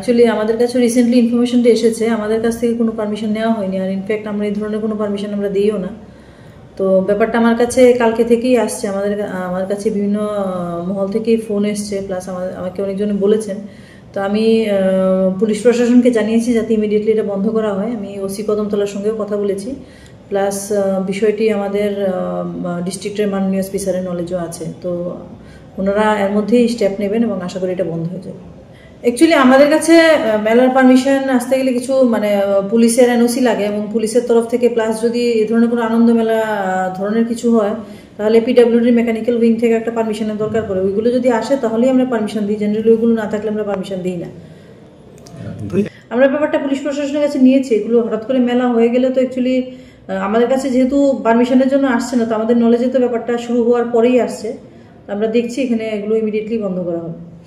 Actually আমাদের কাছে recently ইনফরমেশনটা এসেছে, আমাদের কাছ থেকে কোনো পারমিশন নেওয়া হয়নি, আর ইনফ্যাক্ট আমরা এই ধরনের কোনো পারমিশন আমরা দিইও না। তো ব্যাপারটা আমার কাছে কালকে থেকেই আসছে, আমার কাছে বিভিন্ন মহল থেকেই ফোন এসছে, প্লাস আমাকে অনেকজনে বলেছেন। তো আমি পুলিশ প্রশাসনকে জানিয়েছি যাতে ইমিডিয়েটলি এটা বন্ধ করা হয়। আমি ওসি কদমতলার সঙ্গেও কথা বলেছি, প্লাস বিষয়টি আমাদের ডিস্ট্রিক্টের মাননীয় স্পিকারের নলেজও আছে। তো ওনারা এর মধ্যেই স্টেপ নেবেন এবং আশা করি এটা বন্ধ হয়ে যাবে। অ্যাকচুয়ালি আমাদের কাছে মেলার পারমিশন আসতে গেলে কিছু পুলিশের এনওসি লাগে, এবং পুলিশের তরফ থেকে, প্লাস যদি এই ধরনের কোনো আনন্দ মেলা ধরনের কিছু হয় তাহলে পিডব্লিউডির মেকানিক্যাল উইং থেকে একটা পারমিশনের দরকার পড়ে। ওইগুলো যদি আসে তাহলেই আমরা পারমিশন দিই, জেনারেলি ওইগুলো না থাকলে আমরা পারমিশন দিই না। আমরা ব্যাপারটা পুলিশ প্রশাসনের কাছে নিয়েছি। এগুলো হঠাৎ করে মেলা হয়ে গেলে তো অ্যাকচুয়ালি আমাদের কাছে যেহেতু পারমিশনের জন্য আসছে না, তো আমাদের নলেজে তো ব্যাপারটা শুরু হওয়ার পরেই আসছে। আমরা দেখছি এখানে এগুলো ইমিডিয়েটলি বন্ধ করা হবে।